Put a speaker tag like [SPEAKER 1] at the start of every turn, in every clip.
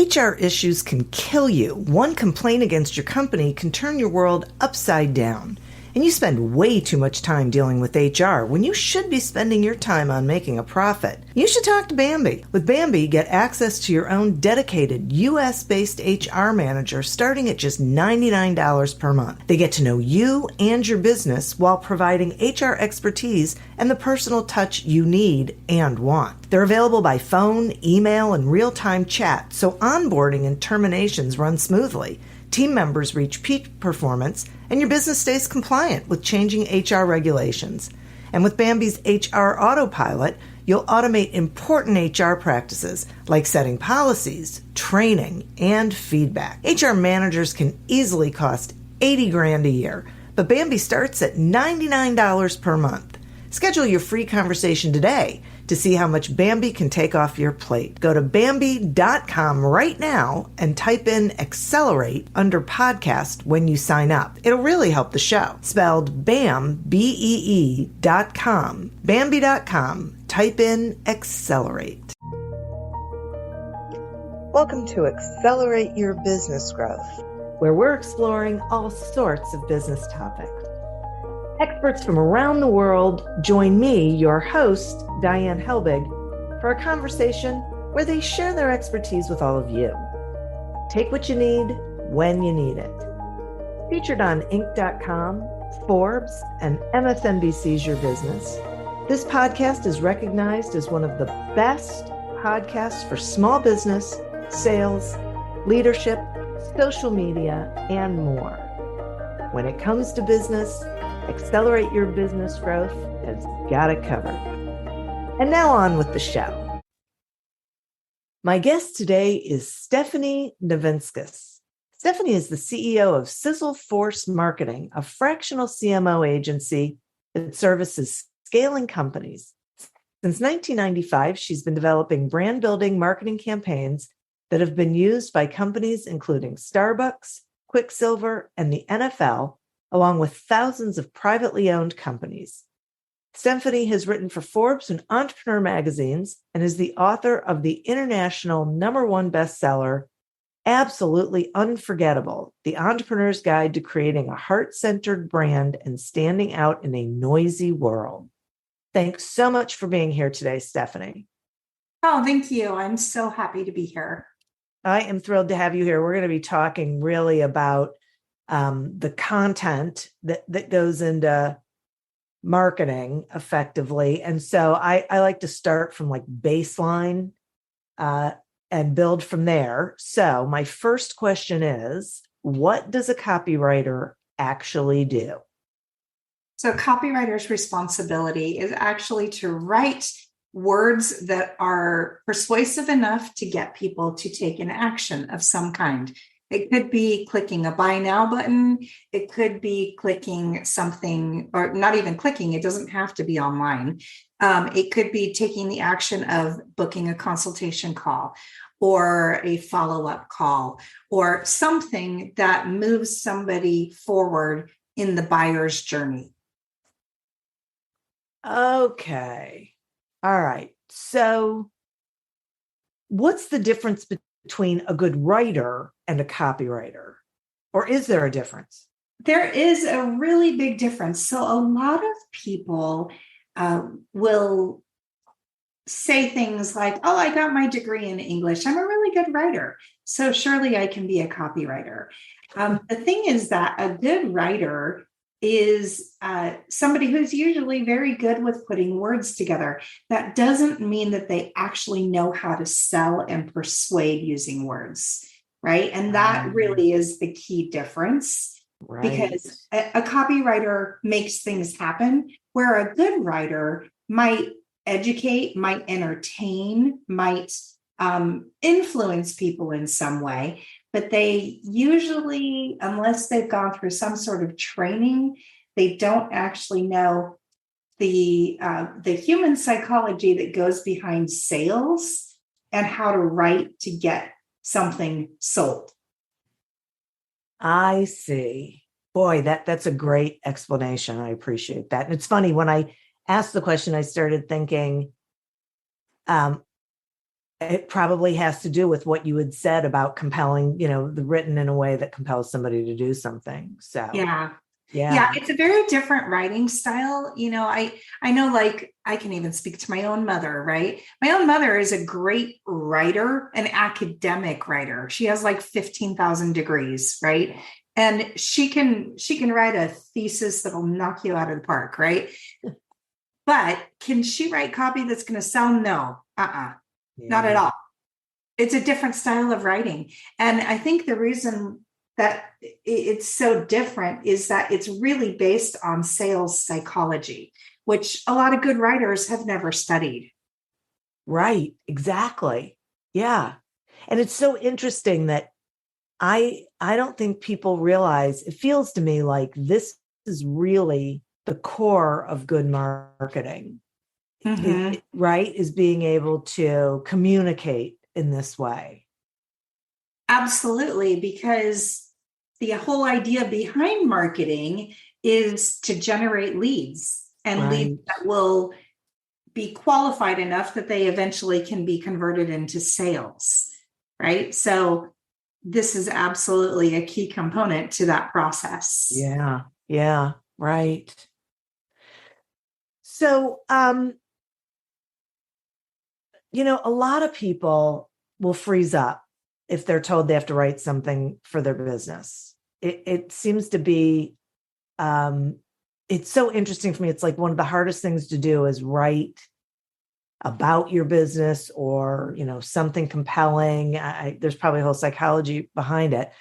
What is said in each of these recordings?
[SPEAKER 1] HR issues can kill you. One complaint against your company can turn your world upside down. And you spend way too much time dealing with HR when you should be spending your time on making a profit. You should talk to Bambee. With Bambee, get access to your own dedicated US-based HR manager starting at just $99 per month. They get to know you and your business while providing HR expertise and the personal touch you need and want. They're available by phone, email, and real-time chat, so onboarding and terminations run smoothly. Team members reach peak performance, and your business stays compliant with changing HR regulations. And with Bambee's HR Autopilot, you'll automate important HR practices like setting policies, training, and feedback. HR managers can easily cost $80,000 a year, but Bambee starts at $99 per month. Schedule your free conversation today to see how much Bambee can take off your plate. Go to Bambee.com right now and type in Accelerate under podcast when you sign up. It'll really help the show. Spelled BAM, BEE.com. Bambee.com. Type in Accelerate. Welcome to Accelerate Your Business Growth, where we're exploring all sorts of business topics. Experts from around the world join me, your host, Diane Helbig, for a conversation where they share their expertise with all of you. Take what you need when you need it. Featured on Inc.com, Forbes, and MSNBC's Your Business, this podcast is recognized as one of the best podcasts for small business, sales, leadership, social media, and more. When it comes to business, Accelerate Your Business Growth has got it covered. And now on with the show. My guest today is Stephanie Novinskis. Stephanie is the CEO of Sizzle Force Marketing, a fractional CMO agency that services scaling companies. Since 1995, she's been developing brand-building marketing campaigns that have been used by companies including Starbucks, Quicksilver, and the NFL, along with thousands of privately owned companies. Stephanie has written for Forbes and Entrepreneur magazines and is the author of the international #1 bestseller, Absolutely Unforgettable, The Entrepreneur's Guide to Creating a Heart-Centered Brand and Standing Out in a Noisy World. Thanks so much for being here today, Stephanie.
[SPEAKER 2] Oh, thank you. I'm so happy to be here.
[SPEAKER 1] I am thrilled to have you here. We're going to be talking really about the content that goes into marketing effectively. And so I like to start from like baseline and build from there. So my first question is, what does a copywriter actually do?
[SPEAKER 2] So copywriter's responsibility is actually to write words that are persuasive enough to get people to take an action of some kind. It could be clicking a buy now button. It could be clicking something, or not even clicking. It doesn't have to be online. It could be taking the action of booking a consultation call or a follow-up call or something that moves somebody forward in the buyer's journey.
[SPEAKER 1] Okay. All right. So what's the difference between a good writer and a copywriter? Or is there a difference?
[SPEAKER 2] There is a really big difference. So a lot of people will say things like, oh, I got my degree in English. I'm a really good writer, so surely I can be a copywriter. The thing is that a good writer is somebody who's usually very good with putting words together. That doesn't mean that they actually know how to sell and persuade using words, right? And that really is the key difference, right? Because a copywriter makes things happen, where a good writer might educate, might entertain, might influence people in some way. But they usually, unless they've gone through some sort of training, they don't actually know the human psychology that goes behind sales and how to write to get something sold.
[SPEAKER 1] I see. Boy, that's a great explanation. I appreciate that. And it's funny, when I asked the question, I started thinking, it probably has to do with what you had said about compelling, the written in a way that compels somebody to do something. So,
[SPEAKER 2] Yeah. Yeah,
[SPEAKER 1] yeah.
[SPEAKER 2] it's a very different writing style. I know, like, I can even speak to my own mother, right? My own mother is a great writer, an academic writer. She has like 15,000 degrees, right? And she can write a thesis that'll knock you out of the park, right? But can she write copy that's going to sell? No. Not at
[SPEAKER 1] Yeah.
[SPEAKER 2] all. It's a different style of writing. And I think the reason that it's so different is that it's really based on sales psychology, which a lot of good writers have never studied.
[SPEAKER 1] Right. Exactly. Yeah. And it's so interesting that I don't think people realize, it feels to me like this is really the core of good marketing.
[SPEAKER 2] Mm-hmm.
[SPEAKER 1] Right, is being able to communicate in this way.
[SPEAKER 2] Absolutely, because the whole idea behind marketing is to generate leads and leads
[SPEAKER 1] Right.
[SPEAKER 2] that will be qualified enough that they eventually can be converted into sales, right? So this is absolutely a key component to that process.
[SPEAKER 1] Yeah. Yeah. Right. So, a lot of people will freeze up if they're told they have to write something for their business. It seems to be, um, it's so interesting for me. It's like one of the hardest things to do is write about your business or, something compelling. There's probably a whole psychology behind it.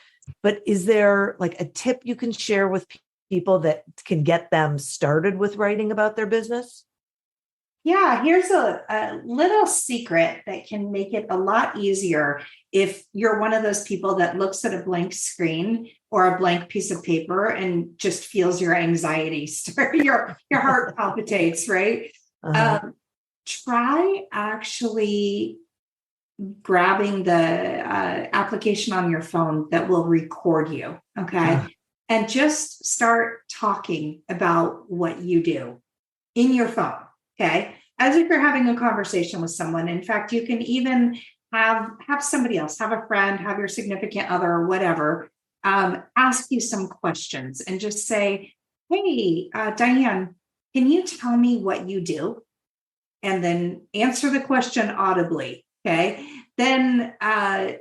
[SPEAKER 1] But is there like a tip you can share with people that can get them started with writing about their business?
[SPEAKER 2] Yeah, here's a little secret that can make it a lot easier if you're one of those people that looks at a blank screen or a blank piece of paper and just feels your anxiety stir, your heart palpitates, right?
[SPEAKER 1] Uh-huh.
[SPEAKER 2] Um, Try actually grabbing the application on your phone that will record you,
[SPEAKER 1] Uh,
[SPEAKER 2] okay? And just start talking about what you do in your phone, okay? As if you're having a conversation with someone. In fact, you can even have somebody else, have a friend, have your significant other or whatever, ask you some questions and just say, hey, Diane, can you tell me what you do? And then answer the question audibly. Okay. Then ask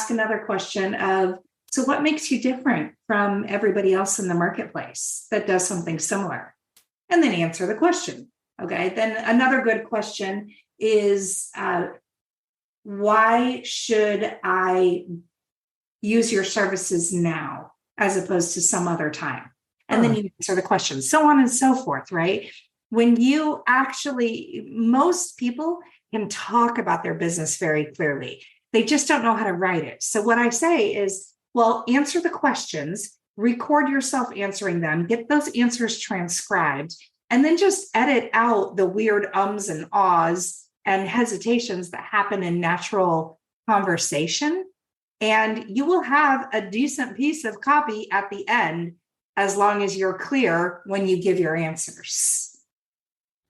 [SPEAKER 2] another question of, so what makes you different from everybody else in the marketplace that does something similar? And then answer the question. Okay. Then another good question is, why should I use your services now as opposed to some other time? And then
[SPEAKER 1] huh.
[SPEAKER 2] you answer the question, so on and so forth, right? When you actually, most people can talk about their business very clearly. They just don't know how to write it. So what I say is, well, answer the questions, record yourself answering them, get those answers transcribed, and then just edit out the weird ums and ahs and hesitations that happen in natural conversation. And you will have a decent piece of copy at the end as long as you're clear when you give your answers.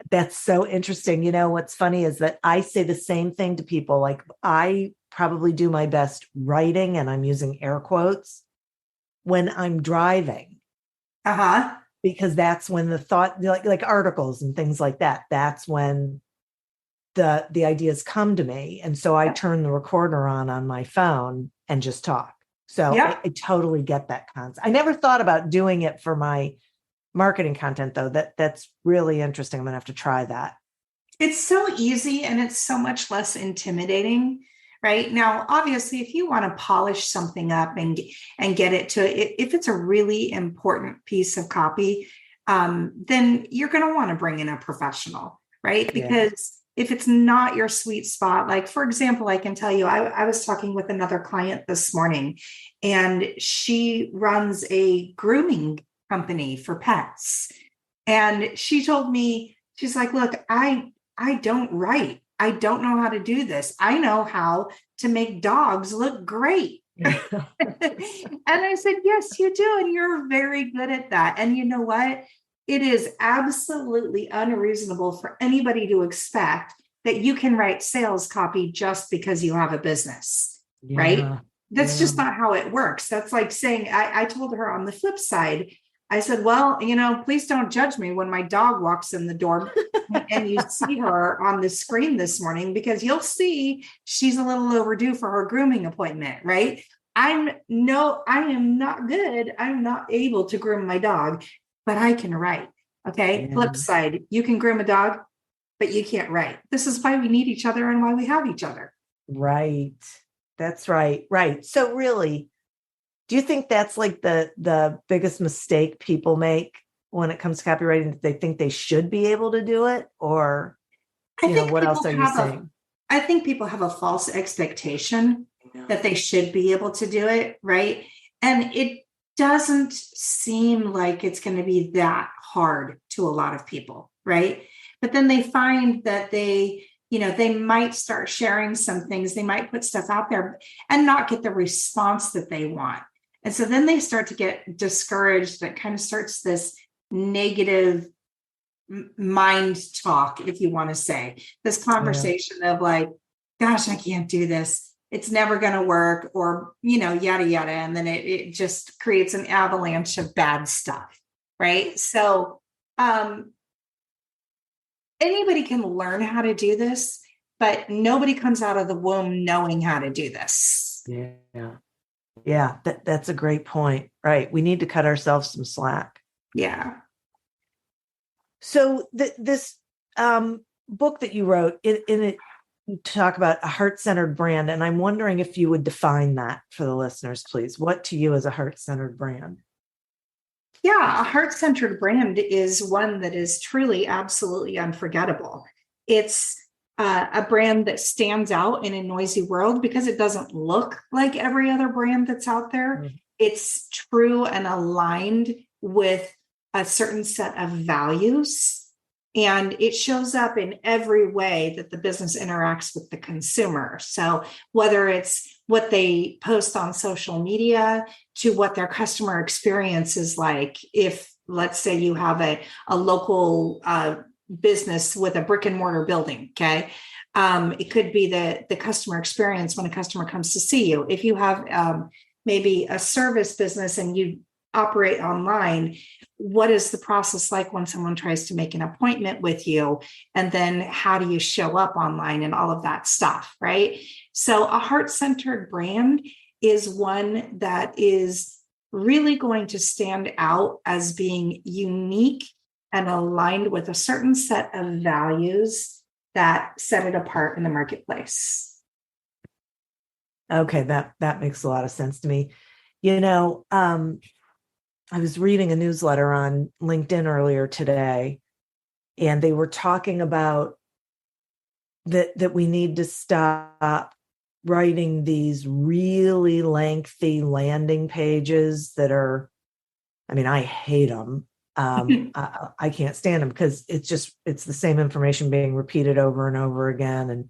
[SPEAKER 1] That's so interesting. What's funny is that I say the same thing to people. Like, I probably do my best writing, and I'm using air quotes, when I'm driving,
[SPEAKER 2] Uh-huh.
[SPEAKER 1] because that's when the thought, like articles and things like that, that's when the ideas come to me. And so I turn the recorder on my phone and just talk. So
[SPEAKER 2] Yep.
[SPEAKER 1] I totally get that concept. I never thought about doing it for my marketing content, though. That's really interesting. I'm gonna have to try that.
[SPEAKER 2] It's so easy and it's so much less intimidating. Right now, obviously, if you want to polish something up and get it to if it's a really important piece of copy, then you're going to want to bring in a professional, right?
[SPEAKER 1] Yeah.
[SPEAKER 2] Because if it's not your sweet spot, like for example, I can tell you, I was talking with another client this morning, and she runs a grooming company for pets, and she told me, she's like, look, I don't write. I don't know how to do this. I know how to make dogs look great. And I said, yes, you do. And you're very good at that. And you know what? It is absolutely unreasonable for anybody to expect that you can write sales copy just because you have a business, right?
[SPEAKER 1] Yeah.
[SPEAKER 2] That's just not how it works. That's like saying, I told her on the flip side, I said, well, please don't judge me when my dog walks in the door and you see her on the screen this morning, because you'll see she's a little overdue for her grooming appointment, right? I am not good. I'm not able to groom my dog, but I can write. Okay.
[SPEAKER 1] Yeah.
[SPEAKER 2] Flip side, you can groom a dog, but you can't write. This is why we need each other and why we have each other.
[SPEAKER 1] Right. That's right. Right. So really, do you think that's like the biggest mistake people make when it comes to copywriting, that they think they should be able to do it? Or, what else are you saying?
[SPEAKER 2] I think people have a false expectation that they should be able to do it, right? And it doesn't seem like it's going to be that hard to a lot of people, right? But then they find that they might start sharing some things, they might put stuff out there and not get the response that they want. And so then they start to get discouraged. That kind of starts this negative mind talk, if you want to say, this conversation of like, gosh, I can't do this. It's never going to work, or, yada, yada. And then it just creates an avalanche of bad stuff. Right. So, anybody can learn how to do this, but nobody comes out of the womb knowing how to do this.
[SPEAKER 1] Yeah. Yeah. That's a great point. Right. We need to cut ourselves some slack.
[SPEAKER 2] Yeah.
[SPEAKER 1] So this book that you wrote, in it, you talk about a heart-centered brand. And I'm wondering if you would define that for the listeners, please. What to you is a heart-centered brand?
[SPEAKER 2] Yeah, a heart-centered brand is one that is truly, absolutely unforgettable. It's a brand that stands out in a noisy world because it doesn't look like every other brand that's out there. Mm-hmm. It's true and aligned with a certain set of values, and it shows up in every way that the business interacts with the consumer. So whether it's what they post on social media to what their customer experience is like, if let's say you have a local business with a brick and mortar building, okay? It could be the customer experience when a customer comes to see you. If you have maybe a service business and you operate online, what is the process like when someone tries to make an appointment with you? And then how do you show up online and all of that stuff, right? So a heart-centered brand is one that is really going to stand out as being unique and aligned with a certain set of values that set it apart in the marketplace.
[SPEAKER 1] Okay, that makes a lot of sense to me. I was reading a newsletter on LinkedIn earlier today, and they were talking about that we need to stop writing these really lengthy landing pages that are, I hate them. I can't stand them because it's the same information being repeated over and over again. And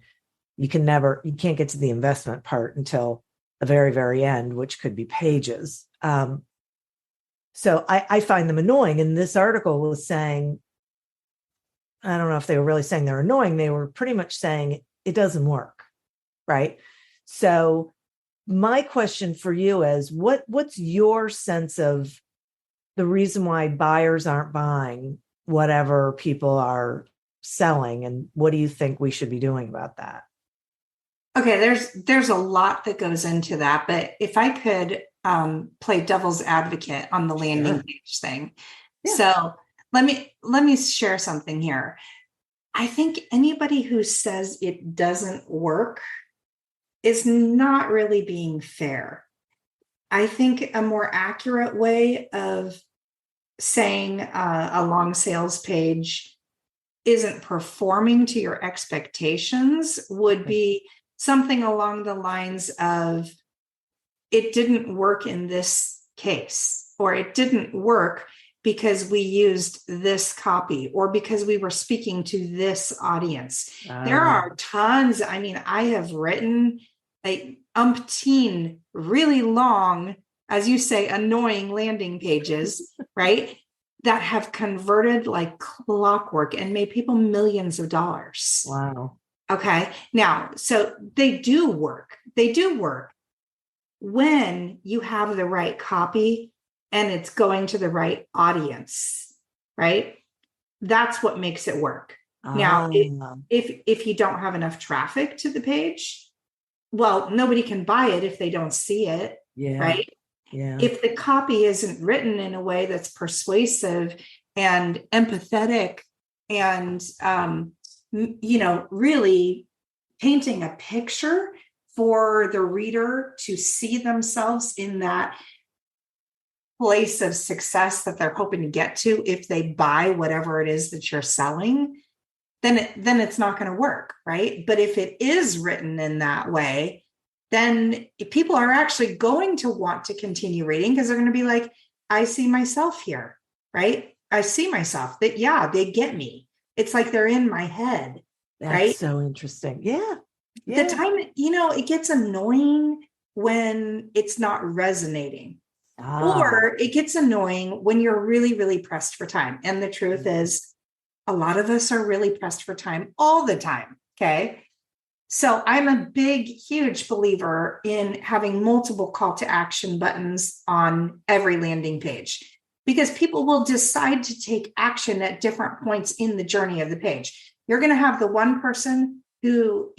[SPEAKER 1] you can't get to the investment part until the very, very end, which could be pages. So I find them annoying. And this article was saying, I don't know if they were really saying they're annoying. They were pretty much saying it doesn't work. Right. So my question for you is, what's your sense of the reason why buyers aren't buying whatever people are selling? And what do you think we should be doing about that?
[SPEAKER 2] Okay, there's a lot that goes into that, but if I could play devil's advocate on the landing page thing. Yeah. So let me share something here. I think anybody who says it doesn't work is not really being fair. I think a more accurate way of saying a long sales page isn't performing to your expectations would be something along the lines of, it didn't work in this case, or it didn't work because we used this copy, or because we were speaking to this audience. There are tons. I have written like umpteen really long, as you say, annoying landing pages, right? That have converted like clockwork and made people millions of dollars.
[SPEAKER 1] Wow.
[SPEAKER 2] Okay. Now, so they do work. They do work when you have the right copy and it's going to the right audience, right? That's what makes it work. Now,
[SPEAKER 1] Ah,
[SPEAKER 2] if you don't have enough traffic to the page, well, nobody can buy it if they don't see it,
[SPEAKER 1] yeah,
[SPEAKER 2] right?
[SPEAKER 1] yeah.
[SPEAKER 2] If the copy isn't written in a way that's persuasive and empathetic and really painting a picture for the reader to see themselves in that place of success that they're hoping to get to if they buy whatever it is that you're selling, then it's not going to work, right? But if it is written in that way, then people are actually going to want to continue reading because they're going to be like, I see myself here, right? I see myself that, yeah, they get me. It's like they're in my head,
[SPEAKER 1] That's
[SPEAKER 2] right?
[SPEAKER 1] so interesting. Yeah.
[SPEAKER 2] The
[SPEAKER 1] Yeah.
[SPEAKER 2] time, it gets annoying when it's not resonating,
[SPEAKER 1] Ah,
[SPEAKER 2] or it gets annoying when you're really, really pressed for time. And the truth is, a lot of us are really pressed for time all the time. Okay. So I'm a big, huge believer in having multiple call to action buttons on every landing page because people will decide to take action at different points in the journey of the page. You're going to have the one person who,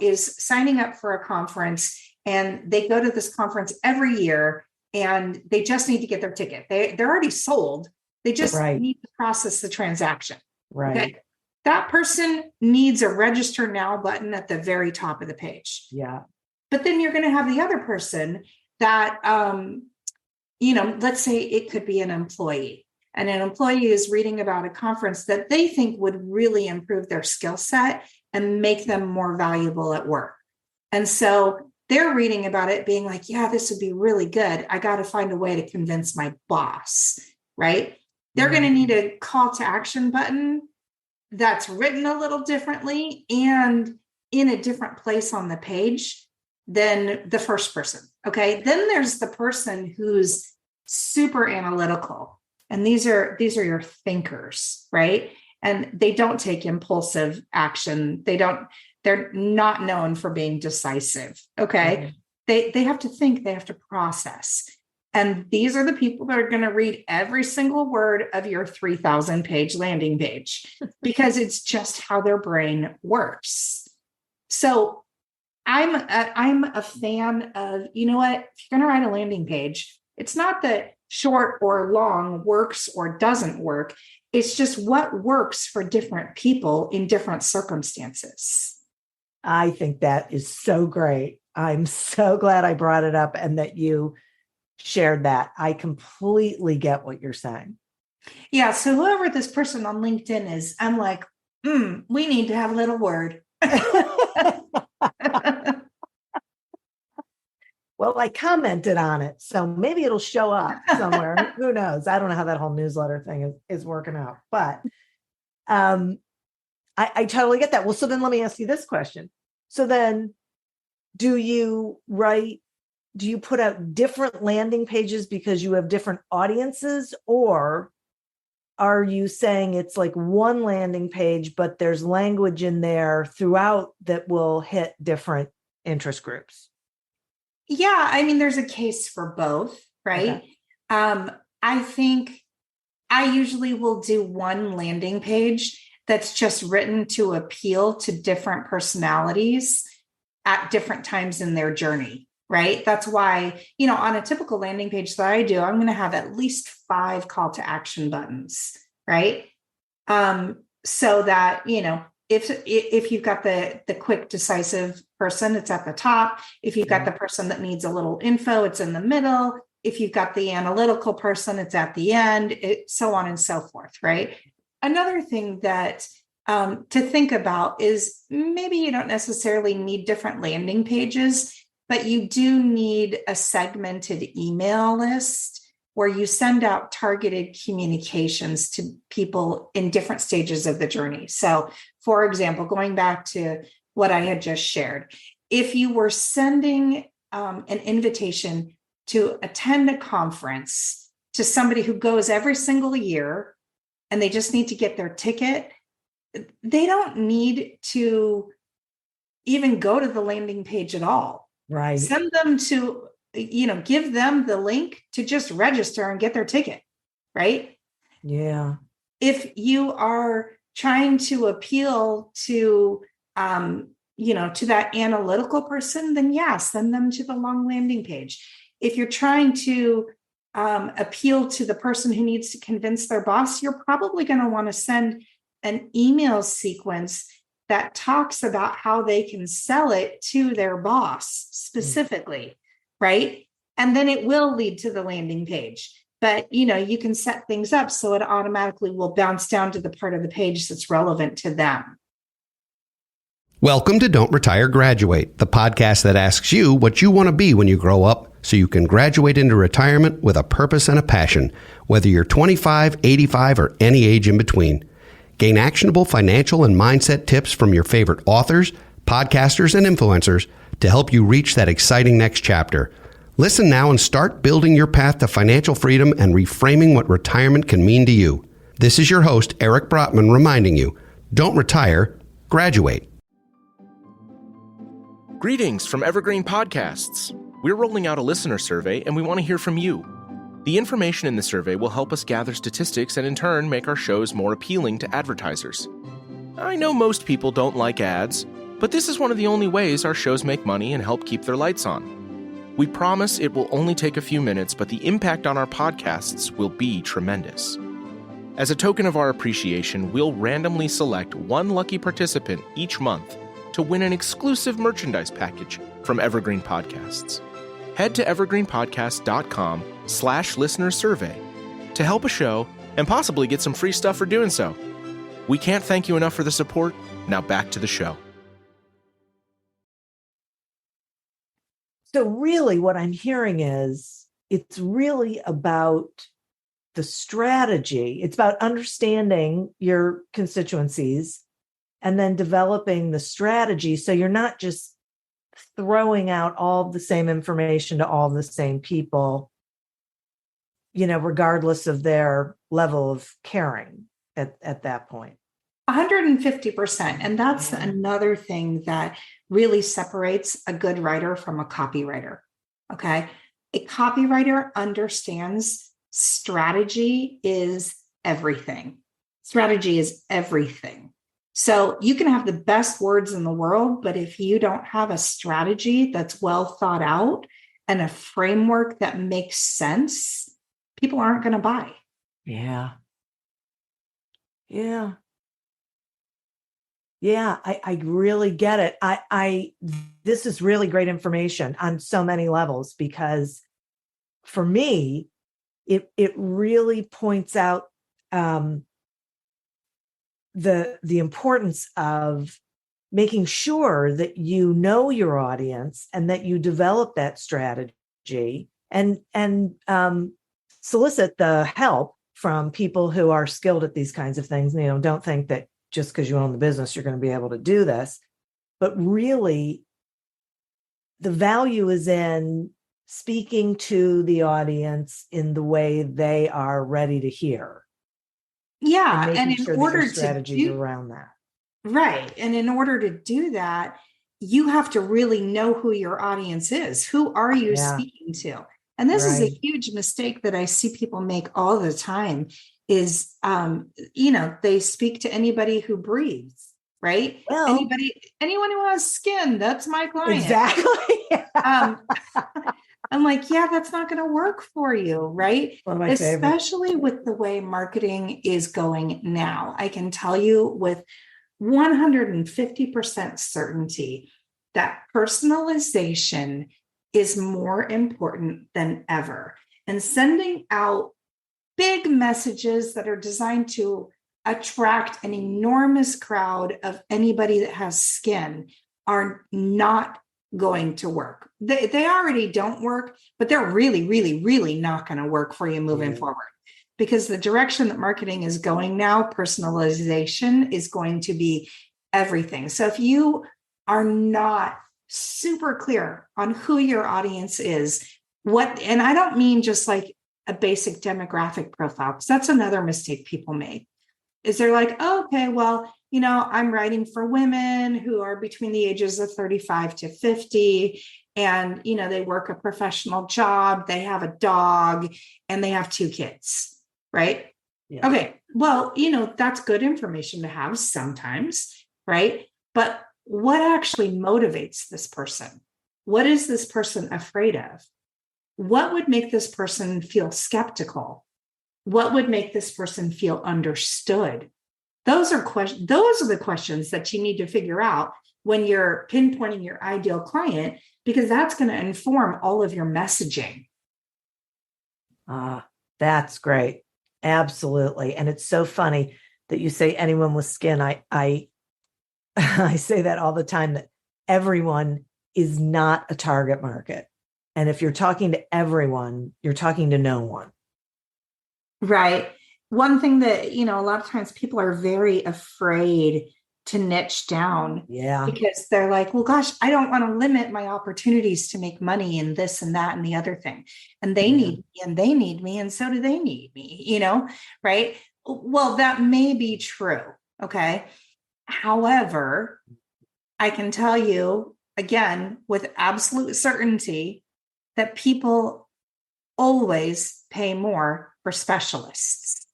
[SPEAKER 2] is signing up for a conference and they go to this conference every year and they just need to get their ticket. They're already sold. They just
[SPEAKER 1] right,
[SPEAKER 2] need to process the transaction.
[SPEAKER 1] right.
[SPEAKER 2] Okay. That person needs a register now button at the very top of the page.
[SPEAKER 1] Yeah.
[SPEAKER 2] But then you're going to have the other person that, let's say it could be an employee, and an employee is reading about a conference that they think would really improve their skill set and make them more valuable at work. And so they're reading about it being like, yeah, this would be really good. I got to find a way to convince my boss, right? They're going to need a call to action button that's written a little differently and in a different place on the page than the first person. Okay. Then there's the person who's super analytical. And these are your thinkers, right? And they don't take impulsive action. They're not known for being decisive. Okay.
[SPEAKER 1] Right.
[SPEAKER 2] They have to think, they have to process. And these are the people that are going to read every single word of your 3,000 page landing page because it's just how their brain works. So I'm a fan of, you know what, if you're going to write a landing page, it's not that short or long works or doesn't work. It's just what works for different people in different circumstances.
[SPEAKER 1] I think that is so great. I'm so glad I brought it up and that you shared that. I completely get what you're saying.
[SPEAKER 2] Yeah. So whoever this person on LinkedIn is, I'm like, we need to have a little word.
[SPEAKER 1] Well, I commented on it, so maybe it'll show up somewhere. Who knows? I don't know how that whole newsletter thing is working out, but um, I totally get that. Well, so then let me ask you this question. So then do you put out different landing pages because you have different audiences, or are you saying it's like one landing page, but there's language in there throughout that will hit different interest groups?
[SPEAKER 2] Yeah, I mean, there's a case for both, right?
[SPEAKER 1] Okay.
[SPEAKER 2] I think I usually will do one landing page that's just written to appeal to different personalities at different times in their journey, right? That's why, on a typical landing page that I do, I'm going to have at least 5 call to action buttons, right? So that, if you've got the quick decisive person, it's at the top. If you've got the person that needs a little info, it's in the middle. If you've got the analytical person, it's at the end, so on and so forth, right? Another thing that to think about is maybe you don't necessarily need different landing pages, but you do need a segmented email list where you send out targeted communications to people in different stages of the journey. So, for example, going back to what I had just shared, if you were sending an invitation to attend a conference to somebody who goes every single year and they just need to get their ticket, they don't need to even go to the landing page at all.
[SPEAKER 1] Right.
[SPEAKER 2] Send them to, give them the link to just register and get their ticket, right?
[SPEAKER 1] Yeah.
[SPEAKER 2] If you are trying to appeal to, to that analytical person, then send them to the long landing page. If you're trying to appeal to the person who needs to convince their boss, you're probably going to want to send an email sequence that talks about how they can sell it to their boss specifically, right? And then it will lead to the landing page. But, you can set things up so it automatically will bounce down to the part of the page that's relevant to them.
[SPEAKER 3] Welcome to Don't Retire, Graduate, the podcast that asks you what you want to be when you grow up so you can graduate into retirement with a purpose and a passion, whether you're 25, 85, or any age in between. Gain actionable financial and mindset tips from your favorite authors, podcasters, and influencers to help you reach that exciting next chapter. Listen now and start building your path to financial freedom and reframing what retirement can mean to you. This is your host, Eric Brotman, reminding you, don't retire, graduate.
[SPEAKER 4] Greetings from Evergreen Podcasts. We're rolling out a listener survey and we want to hear from you. The information in the survey will help us gather statistics and in turn make our shows more appealing to advertisers. I know most people don't like ads, but this is one of the only ways our shows make money and help keep their lights on. We promise it will only take a few minutes, but the impact on our podcasts will be tremendous. As a token of our appreciation, we'll randomly select one lucky participant each month to win an exclusive merchandise package from Evergreen Podcasts. Head to evergreenpodcast.com/listener-survey to help a show and possibly get some free stuff for doing so. We can't thank you enough for the support. Now back to the show.
[SPEAKER 1] So really what I'm hearing is it's really about the strategy. It's about understanding your constituencies and then developing the strategy so you're not just throwing out all the same information to all the same people, regardless of their level of caring at that point.
[SPEAKER 2] 150%. And that's another thing that really separates a good writer from a copywriter. Okay. A copywriter understands strategy is everything. Strategy is everything. So you can have the best words in the world, but if you don't have a strategy that's well thought out and a framework that makes sense, people aren't going to buy.
[SPEAKER 1] Yeah. I really get it. This is really great information on so many levels, because for me, it really points out the importance of making sure that you know your audience and that you develop that strategy and solicit the help from people who are skilled at these kinds of things. Don't think that just because you own the business, you're going to be able to do this, but really the value is in speaking to the audience in the way they are ready to hear.
[SPEAKER 2] Yeah.
[SPEAKER 1] And
[SPEAKER 2] in
[SPEAKER 1] sure
[SPEAKER 2] order
[SPEAKER 1] strategies
[SPEAKER 2] to
[SPEAKER 1] around that.
[SPEAKER 2] Right. And in order to do that, you have to really know who your audience is. Who are you speaking to? And this is a huge mistake that I see people make all the time is, they speak to anybody who breathes, right?
[SPEAKER 1] Well,
[SPEAKER 2] anyone who has skin, that's my client.
[SPEAKER 1] Exactly.
[SPEAKER 2] I'm like, that's not going to work for you, right? Especially with the way marketing is going now. I can tell you with 150% certainty that personalization is more important than ever. And sending out big messages that are designed to attract an enormous crowd of anybody that has skin are not going to work. They already don't work, but they're really, really, really not going to work for you moving forward. Because the direction that marketing is going now, personalization is going to be everything. So if you are not super clear on who your audience is, and I don't mean just like a basic demographic profile, because that's another mistake people make. is they're like, oh, okay, well, I'm writing for women who are between the ages of 35 to 50. And, they work a professional job, they have a dog, and they have 2 kids, right?
[SPEAKER 1] Yeah.
[SPEAKER 2] Okay. Well, that's good information to have sometimes, right? But what actually motivates this person? What is this person afraid of? What would make this person feel skeptical? What would make this person feel understood? Those are the questions that you need to figure out when you're pinpointing your ideal client, because that's going to inform all of your messaging.
[SPEAKER 1] That's great. Absolutely. And it's so funny that you say anyone with skin. I say that all the time, that everyone is not a target market. And if you're talking to everyone, you're talking to no one.
[SPEAKER 2] Right. One thing that, a lot of times people are very afraid to niche down.
[SPEAKER 1] Yeah.
[SPEAKER 2] Because they're like, well, gosh, I don't want to limit my opportunities to make money and this and that and the other thing. And they need me and they need me. And so do they need me, right? Well, that may be true. Okay. However, I can tell you again, with absolute certainty, that people always pay more for specialists.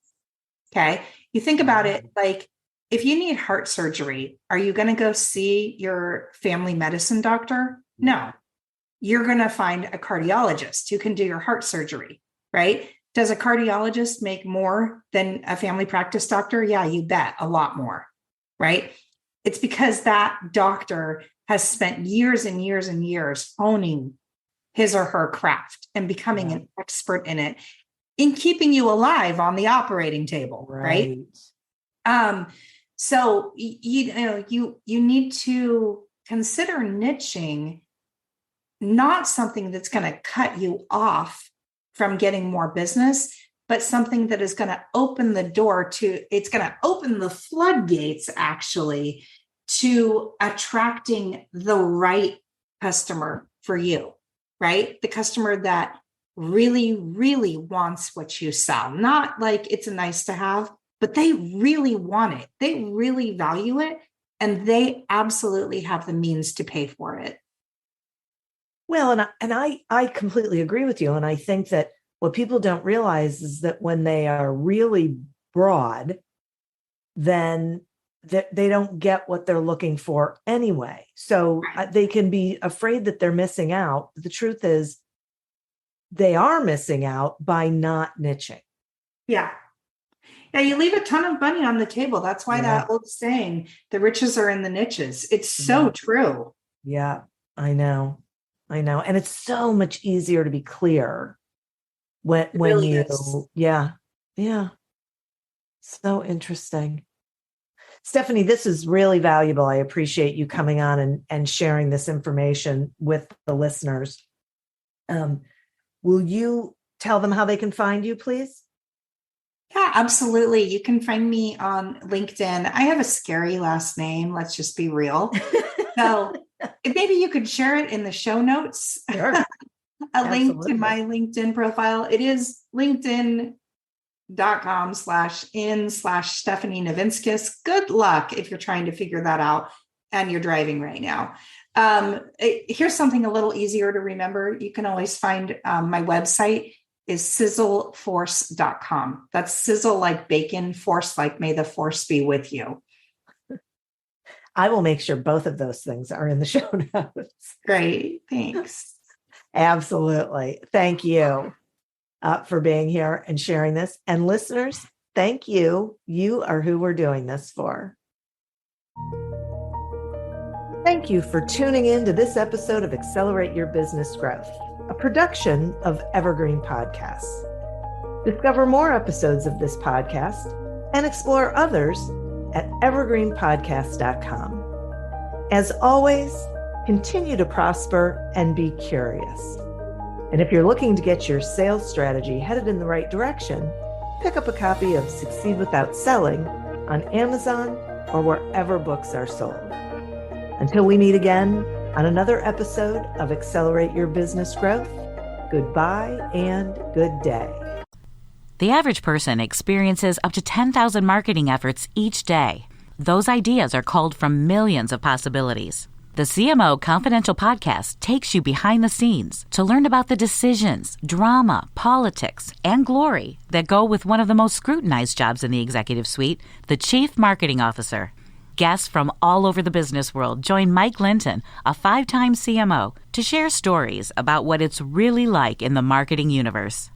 [SPEAKER 2] Okay. You think about it, like, if you need heart surgery, are you going to go see your family medicine doctor? No, you're going to find a cardiologist who can do your heart surgery, right? Does a cardiologist make more than a family practice doctor? Yeah, you bet, a lot more, right? It's because that doctor has spent years and years and years honing his or her craft and becoming an expert in it, in keeping you alive on the operating table, right? So, you need to consider niching, not something that's going to cut you off from getting more business, but something that is going to open the door to, it's going to open the floodgates actually to attracting the right customer for you, right? The customer that really, really wants what you sell, not like it's a nice to have, but they really want it. They really value it. And they absolutely have the means to pay for it.
[SPEAKER 1] Well, and I completely agree with you. And I think that what people don't realize is that when they are really broad, then they don't get what they're looking for anyway. So they can be afraid that they're missing out. The truth is they are missing out by not niching.
[SPEAKER 2] Yeah. Yeah, you leave a ton of money on the table. That's why that old saying, the riches are in the niches. It's so true.
[SPEAKER 1] Yeah, I know. And it's so much easier to be clear when really you, is. Yeah. So interesting. Stephanie, this is really valuable. I appreciate you coming on and sharing this information with the listeners. Will you tell them how they can find you, please?
[SPEAKER 2] Yeah, absolutely. You can find me on LinkedIn. I have a scary last name. Let's just be real. So maybe you could share it in the show notes.
[SPEAKER 1] Sure.
[SPEAKER 2] Link to my LinkedIn profile. It is linkedin.com/in/Stephanie Novinskis. Good luck if you're trying to figure that out and you're driving right now. Here's something a little easier to remember. You can always find my website is sizzleforce.com. That's sizzle like bacon, force like may the force be with you.
[SPEAKER 1] I will make sure both of those things are in the show notes.
[SPEAKER 2] Great. Thanks.
[SPEAKER 1] Absolutely. Thank you for being here and sharing this. And listeners, thank you. You are who we're doing this for. Thank you for tuning in to this episode of Accelerate Your Business Growth, a production of Evergreen Podcasts. Discover more episodes of this podcast and explore others at evergreenpodcast.com. As always, continue to prosper and be curious. And if you're looking to get your sales strategy headed in the right direction, pick up a copy of Succeed Without Selling on Amazon or wherever books are sold. Until we meet again on another episode of Accelerate Your Business Growth, goodbye and good day.
[SPEAKER 5] The average person experiences up to 10,000 marketing efforts each day. Those ideas are culled from millions of possibilities. The CMO Confidential podcast takes you behind the scenes to learn about the decisions, drama, politics, and glory that go with one of the most scrutinized jobs in the executive suite, the Chief Marketing Officer. Guests from all over the business world join Mike Linton, a 5-time CMO, to share stories about what it's really like in the marketing universe.